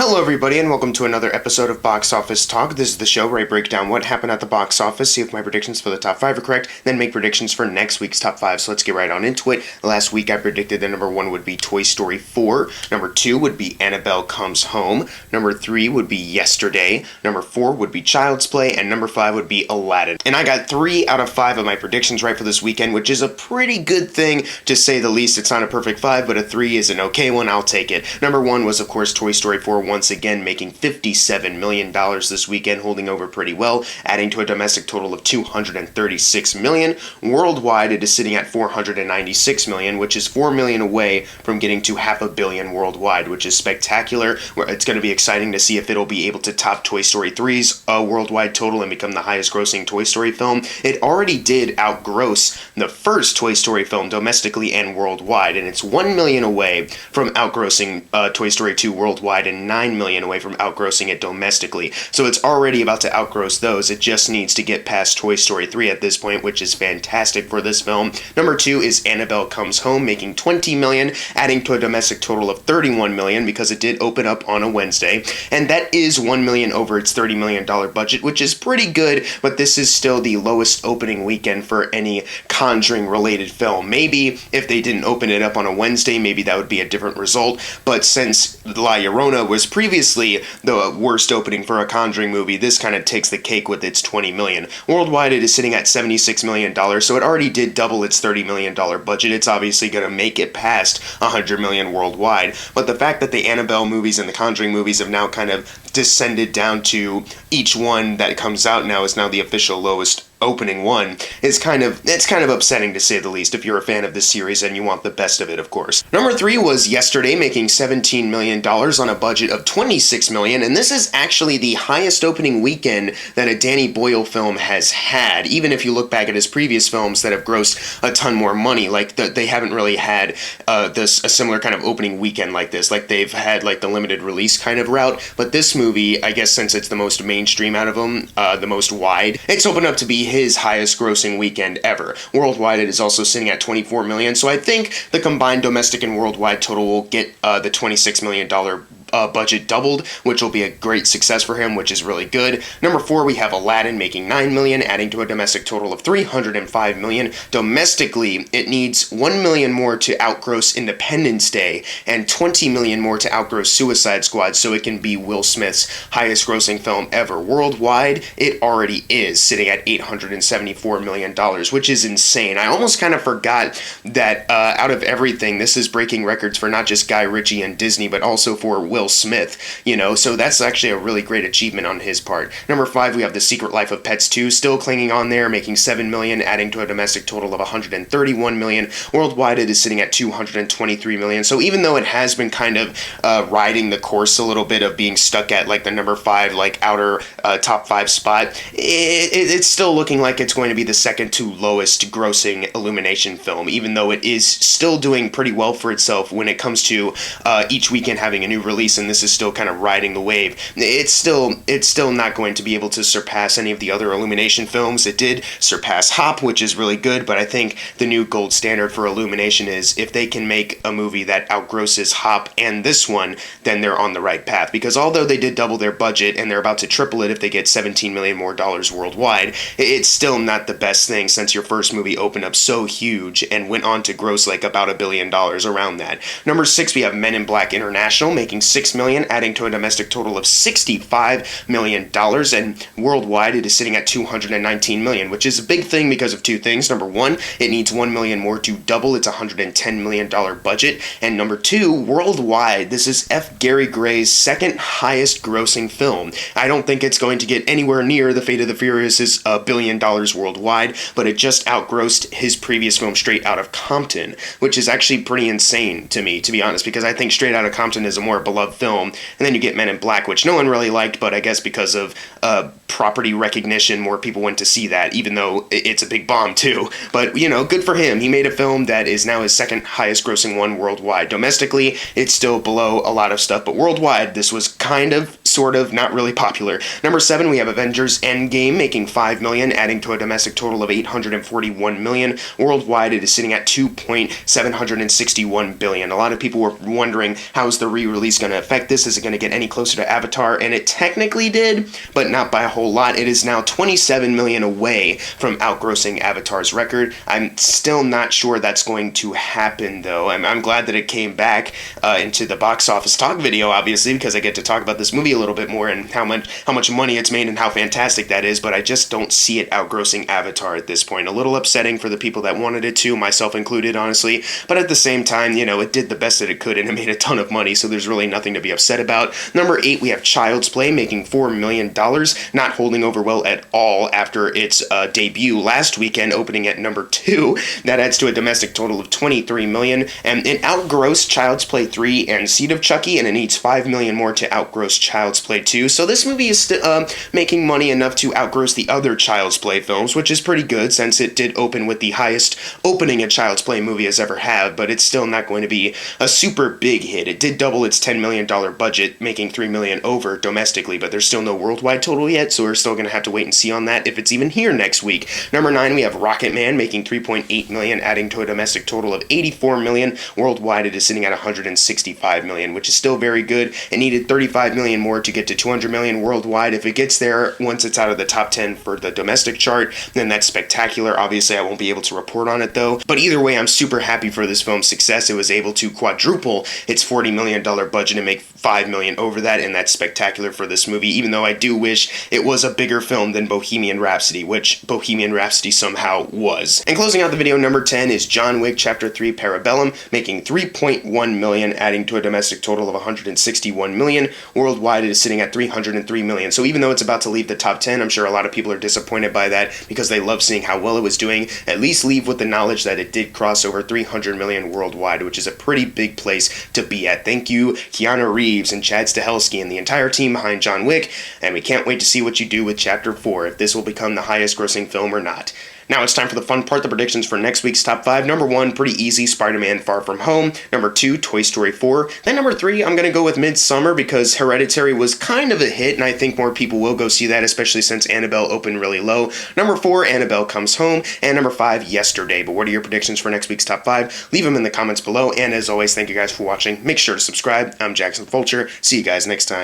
Hello everybody and welcome to another episode of Box Office Talk. This is the show where I break down what happened at the box office, see if my predictions for the top 5 are correct, then make predictions for next week's top 5. So let's get right on into it. Last week I predicted that number 1 would be Toy Story 4, number 2 would be Annabelle Comes Home, number 3 would be Yesterday, number 4 would be Child's Play, and number 5 would be Aladdin. And I got 3 out of 5 of my predictions right for this weekend, which is a pretty good thing to say the least. It's not a perfect 5, but a 3 is an okay one. I'll take it. Number 1 was of course Toy Story 4 once again, making $57 million this weekend, holding over pretty well, adding to a domestic total of $236 million. Worldwide, it is sitting at $496 million, which is $4 million away from getting to $500 million worldwide, which is spectacular. It's going to be exciting to see if it'll be able to top Toy Story 3's worldwide total and become the highest grossing Toy Story film. It already did outgross the first Toy Story film domestically and worldwide, and it's $1 million away from outgrossing Toy Story 2 worldwide and $9 million away from outgrossing it domestically. So it's already about to outgross those. It just needs to get past Toy Story 3 at this point, which is fantastic for this film. Number 2 is Annabelle Comes Home, making $20 million, adding to a domestic total of $31 million because it did open up on a Wednesday. And that is $1 million over its $30 million budget, which is pretty good, but this is still the lowest opening weekend for any Conjuring-related film. Maybe if they didn't open it up on a Wednesday, maybe that would be a different result, but since La Llorona was previously the worst opening for a Conjuring movie, this kind of takes the cake with its $20 million. Worldwide, it is sitting at $76 million, so it already did double its $30 million budget. It's obviously going to make it past $100 million worldwide, but the fact that the Annabelle movies and the Conjuring movies have now kind of descended down to each one that comes out now is now the official lowest opening one is kind of upsetting to say the least if you're a fan of this series and you want the best of it, of course. Number 3 was Yesterday, making $17 million on a budget of $26 million, and this is actually the highest opening weekend that a Danny Boyle film has had, even if you look back at his previous films that have grossed a ton more money. Like, they haven't really had a similar kind of opening weekend like this. Like, they've had like the limited release kind of route, but this movie, I guess since it's the most mainstream out of them, the most wide, it's opened up to be his highest grossing weekend ever. Worldwide, it is also sitting at $24 million, so I think the combined domestic and worldwide total will get the $26 million budget doubled, which will be a great success for him, which is really good. Number 4, we have Aladdin, making $9 million, adding to a domestic total of $305 million. Domestically, it needs $1 million more to outgross Independence Day and $20 million more to outgross Suicide Squad, so it can be Will Smith's highest grossing film ever. Worldwide, it already is sitting at $874 million, which is insane. I almost kind of forgot that out of everything, this is breaking records for not just Guy Ritchie and Disney, but also for Will Smith, so that's actually a really great achievement on his part. Number 5, we have The Secret Life of Pets 2, still clinging on there, making $7 million, adding to a domestic total of $131 million. Worldwide, it is sitting at $223 million, so even though it has been kind of riding the course a little bit of being stuck at like the number 5, like outer top 5 spot, it's still looking like it's going to be the second to lowest grossing Illumination film, even though it is still doing pretty well for itself when it comes to each weekend having a new release, and this is still kind of riding the wave. It's still not going to be able to surpass any of the other Illumination films. It did surpass Hop, which is really good, but I think the new gold standard for Illumination is if they can make a movie that outgrosses Hop and this one, then they're on the right path, because although they did double their budget and they're about to triple it if they get $17 million more worldwide, it's still not the best thing since your first movie opened up so huge and went on to gross like about $1 billion around that. Number 6, we have Men in Black International, making $6 million, adding to a domestic total of $65 million, and worldwide it is sitting at $219 million, which is a big thing because of two things. Number 1, it needs $1 million more to double its $110 million budget, and number 2, worldwide, this is F. Gary Gray's second highest grossing film. I don't think it's going to get anywhere near The Fate of the Furious' $1 billion worldwide, but it just outgrossed his previous film Straight Outta Compton, which is actually pretty insane to me, to be honest, because I think Straight Outta Compton is a more beloved film, and then you get Men in Black, which no one really liked, but I guess because of property recognition, more people went to see that, even though it's a big bomb too. But, good for him. He made a film that is now his second highest grossing one worldwide. Domestically, it's still below a lot of stuff, but worldwide, this was kind of sort of, not really popular. Number 7, we have Avengers Endgame, making $5 million, adding to a domestic total of $841 million. Worldwide, it is sitting at $2.761 billion. A lot of people were wondering, how is the re-release going to affect this? Is it going to get any closer to Avatar? And it technically did, but not by a whole lot. It is now $27 million away from outgrossing Avatar's record. I'm still not sure that's going to happen, though. I'm glad that it came back into the box office talk video, obviously, because I get to talk about this movie a little bit more and how much money it's made and how fantastic that is, but I just don't see it outgrossing Avatar at this point. A little upsetting for the people that wanted it to, myself included, honestly, but at the same time, you know, it did the best that it could and it made a ton of money, so there's really nothing to be upset about. Number 8, we have Child's Play, making $4 million, not holding over well at all after its debut last weekend, opening at number 2. That adds to a domestic total of $23 million, and it outgrossed Child's Play 3 and Seed of Chucky, and it needs $5 million more to outgross Child's Play 2. So this movie is making money enough to outgross the other Child's Play films, which is pretty good since it did open with the highest opening a Child's Play movie has ever had, but it's still not going to be a super big hit. It did double its $10 million budget, making $3 million over domestically, but there's still no worldwide total yet, so we're still going to have to wait and see on that if it's even here next week. Number 9, we have Rocketman, making $3.8 million, adding to a domestic total of $84 million. Worldwide, it is sitting at $165 million, which is still very good. It needed $35 million more to get to $200 million worldwide. If it gets there once it's out of the top 10 for the domestic chart, then that's spectacular. Obviously, I won't be able to report on it, though. But either way, I'm super happy for this film's success. It was able to quadruple its $40 million budget and make $5 million over that, and that's spectacular for this movie, even though I do wish it was a bigger film than Bohemian Rhapsody, which Bohemian Rhapsody somehow was. And closing out the video, number 10 is John Wick Chapter 3 Parabellum, making $3.1 million, adding to a domestic total of $161 million. Worldwide, it is sitting at $303 million. So even though it's about to leave the top 10, I'm sure a lot of people are disappointed by that because they love seeing how well it was doing. At least leave with the knowledge that it did cross over $300 million worldwide, which is a pretty big place to be at. Thank you, Keanu Reeves and Chad Stahelski and the entire team behind John Wick, and we can't wait to see what you do with Chapter 4, if this will become the highest grossing film or not. Now it's time for the fun part, the predictions for next week's top 5. Number 1, pretty easy, Spider-Man Far From Home. Number 2, Toy Story 4. Then number 3, I'm going to go with Midsommar because Hereditary was kind of a hit, and I think more people will go see that, especially since Annabelle opened really low. Number 4, Annabelle Comes Home. And number 5, Yesterday. But what are your predictions for next week's top 5? Leave them in the comments below, and as always, thank you guys for watching. Make sure to subscribe. I'm Jackson Fulcher. See you guys next time.